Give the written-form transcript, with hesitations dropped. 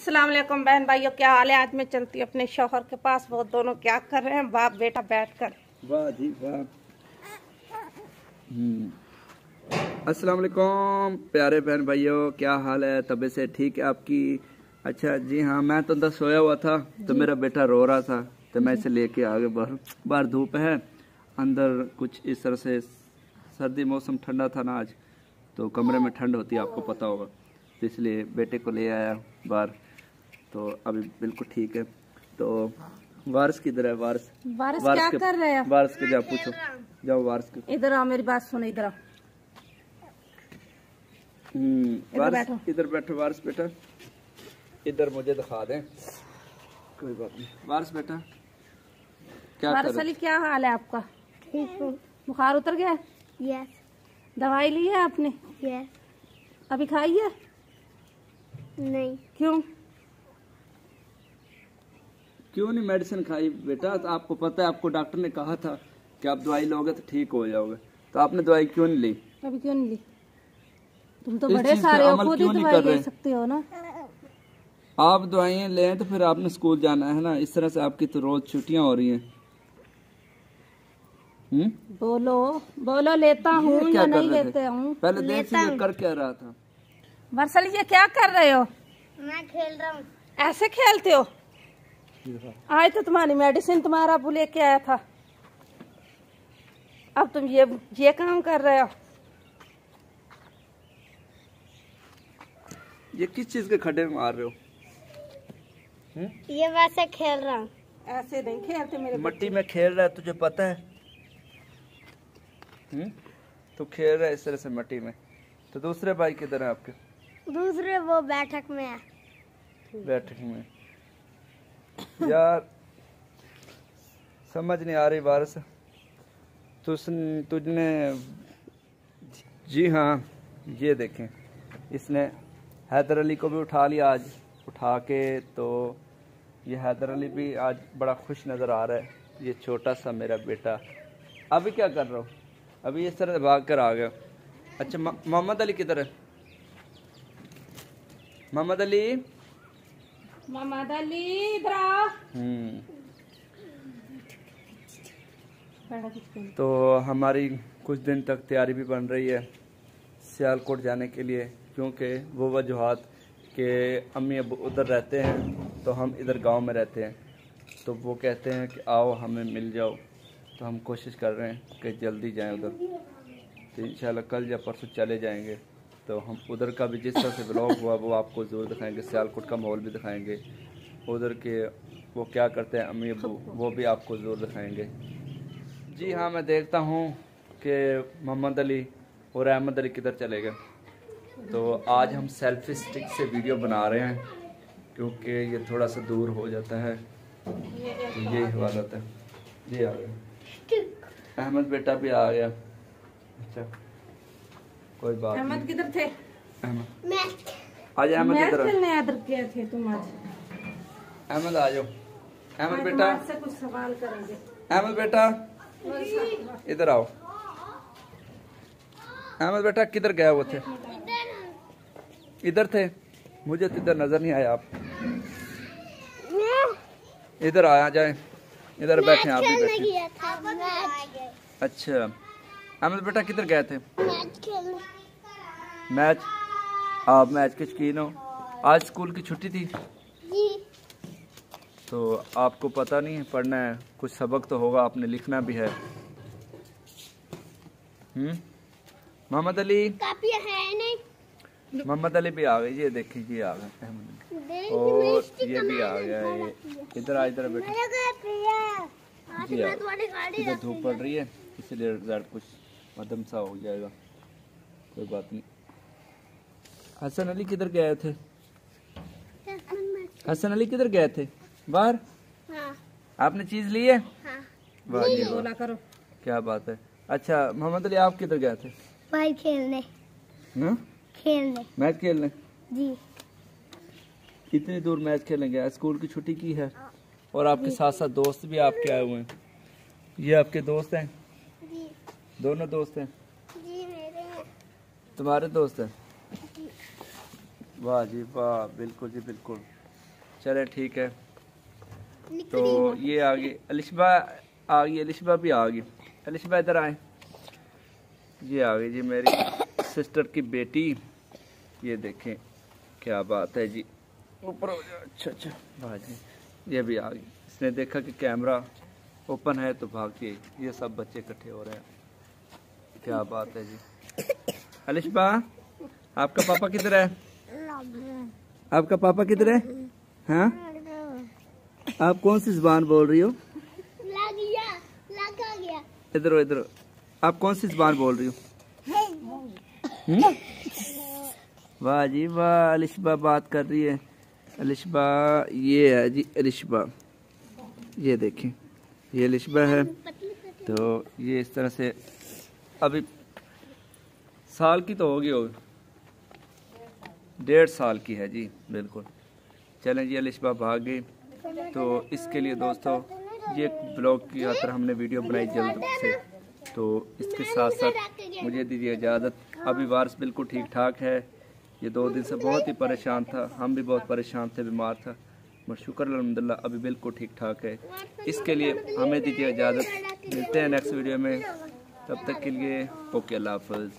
अस्सलाम वालेकुम बहन भाइयों, क्या हाल है। आज मैं चलती हूँ अपने शौहर के पास। वो दोनों क्या कर रहे हैं, बाप बेटा बैठकर। वाह जी वाह। अस्सलाम वालेकुम प्यारे बहन भाइयों, क्या हाल है, तबीयत से ठीक है आपकी। अच्छा जी हाँ, मैं तो अंदर सोया हुआ था तो मेरा बेटा रो रहा था तो मैं इसे लेके आ गया बाहर। बाहर धूप है, अंदर कुछ इस तरह से सर्दी मौसम ठंडा था ना आज, तो कमरे में ठंड होती है आपको पता होगा, तो इसलिए बेटे को ले आया बाहर। तो अभी बिल्कुल ठीक है। तो वारिस किधर है? वारिस क्या कर रहे हैं? वारिस के जाओ पूछो, जाओ वारिस के। इधर आओ, मेरी बात सुनो, इधर आओ। वारिस इधर बैठो। वारिस बेटा इधर मुझे दिखा दें, कोई बात नहीं। वारिस बेटा क्या कर रहे? क्या हाल है आपका? ठीक हूँ। बुखार उतर गया? यस। दवाई ली है आपने? यस। अभी खाई है? नहीं। क्यों नहीं मेडिसिन खाई बेटा? तो आपको पता है, आपको डॉक्टर ने कहा था कि आप दवाई लोगे तो ठीक हो जाओगे, तो आपने दवाई क्यों नहीं ली? अभी क्यों नहीं ली? तुम तो बड़े सारे हो, खुद ही दवाई ले सकते हो ना। आप दवाइयाँ लें तो फिर आपने स्कूल जाना है ना, इस तरह से आपकी तो रोज छुट्टियां हो रही हैं। बोलो बोलो, लेता हूँ या नहीं लेते हूँ? पहले देख से कर क्या रहा था? वर्षल ये क्या कर रहे हो? मैं खेल रहा हूँ। ऐसे खेलते हो? आज तो तुम्हारी मेडिसिन तुम्हारा अबू लेके आया था, अब तुम ये काम कर रहे हो। ये किस चीज के खड्डे में मार रहे हो? ये वैसे खेल रहा हूँ। ऐसे नहीं खेलते मेरे मट्टी में खेल रहा है, तुझे पता है? तो खेल रहा है इस तरह से मट्टी में। तो दूसरे भाई किधर है आपके? दूसरे वो बैठक में है। बैठक में? यार समझ नहीं आ रही वारिस, तुझने जी हाँ, ये देखें, इसने हैदर अली को भी उठा लिया आज, उठा के। तो ये हैदर अली भी आज बड़ा खुश नज़र आ रहा है। ये छोटा सा मेरा बेटा। अभी क्या कर रहा हूँ? अभी इस तरह से भाग कर आ गया। अच्छा मोहम्मद अली किधर है? मोहम्मद अली इधर आओ। तो हमारी कुछ दिन तक तैयारी भी बन रही है सियालकोट जाने के लिए, क्योंकि वो वजूहात कि अम्मी अब उधर रहते हैं तो हम इधर गांव में रहते हैं, तो वो कहते हैं कि आओ हमें मिल जाओ। तो हम कोशिश कर रहे हैं कि जल्दी जाएं उधर, तो इंशाल्लाह कल या परसों चले जाएंगे। तो हम उधर का भी जिस तरह से व्लॉग हुआ वो आपको ज़रूर दिखाएंगे, सियालकोट का माहौल भी दिखाएंगे, उधर के वो क्या करते हैं अम्मी अब्बू, वो भी आपको ज़रूर दिखाएंगे। जी हाँ, मैं देखता हूँ कि मोहम्मद अली और अहमद अली किधर चले गए। तो आज हम सेल्फी स्टिक से वीडियो बना रहे हैं क्योंकि ये थोड़ा सा दूर हो जाता है, तो यही हालत है। जी आ गया, अहमद बेटा भी आ गया। अच्छा कोई बात नहीं। अहमद किधर थे? अहमद आज अहमद इधर गए थे तुम आज? अहमद आ जाओ। अहमद बेटा से कुछ सवाल करेंगे। अहमद बेटा इधर आओ। अहमद बेटा किधर गया हुए थे? इधर थे, मुझे तो इधर नजर नहीं आया। आप इधर आ जाए, इधर बैठे आप भी बैठे। अच्छा अहमद बेटा किधर गए थे? मैच? आप मैच के शौकीन हो? आज स्कूल की छुट्टी थी तो आपको पता नहीं है पढ़ना है, कुछ सबक तो होगा, आपने लिखना भी है। मोहम्मद अली है नहीं। मोहम्मद अली भी आ गए, ये देखिए ये आ गए अहमद अली, और ये भी आ गया। ये इधर आ, इधर बैठे। जी इधर धूप पड़ रही है इसलिए रिजल्ट कुछ मध्यम सा हो जाएगा, कोई बात नहीं। हसन अली किधर गए थे? हसन अली किधर गए थे? बाहर? हाँ। आपने चीज ली है? हाँ। वाह जी बोला करो, क्या बात है। अच्छा मोहम्मद अली आप किधर गए थे? भाई खेलने। खेलने? मैच खेलने? जी। इतनी दूर मैच खेलने गया? स्कूल की छुट्टी की है और आपके साथ साथ दोस्त भी आपके आए हुए हैं। ये आपके दोस्त हैं? जी। दोनों दोस्त हैं? जी मेरे हैं। तुम्हारे दोस्त हैं? वाह जी वाह, बिल्कुल जी बिल्कुल। चले ठीक है। तो ये आ गई अलिशबा, आ गई अलिशबा भी आ गई। अलिशबा इधर आए। ये आ गई जी मेरी सिस्टर की बेटी। ये देखें क्या बात है जी, ऊपर हो जाओ। अच्छा अच्छा भाजी, ये भी आ गई। इसने देखा कि कैमरा ओपन है तो भाग के ये सब बच्चे इकट्ठे हो रहे हैं। क्या बात है जी। अलिशबा आपका पापा किधर है? आपका पापा किधर है? हाँ, आप कौन सी जुबान बोल रही हो? लगा गया। इधर इधर, आप कौन सी जुबान बोल रही हो? वाह जी वाह, अलिशबा बात कर रही है। अलिशबा ये है जी अलिशबा, ये देखें ये अलिशबा है। तो ये इस तरह से अभी साल की तो होगी, 1.5 साल की है जी बिल्कुल। चलें जी, अलिशबा भाग गई। तो इसके लिए दोस्तों ये ब्लॉग की खातिर हमने वीडियो बनाई जल्द से। तो इसके साथ साथ मुझे दीजिए इजाज़त। अभी वारिस बिल्कुल ठीक ठाक है। ये 2 दिन से बहुत ही परेशान था, हम भी बहुत परेशान थे, बीमार था, मगर शुक्र अल्हम्दुलिल्लाह अभी बिल्कुल ठीक ठाक है। इसके लिए हमें दीजिए इजाज़त। मिलते हैं नेक्स्ट वीडियो में, तब तक के लिए ओके, अल्लाह हाफ़िज़।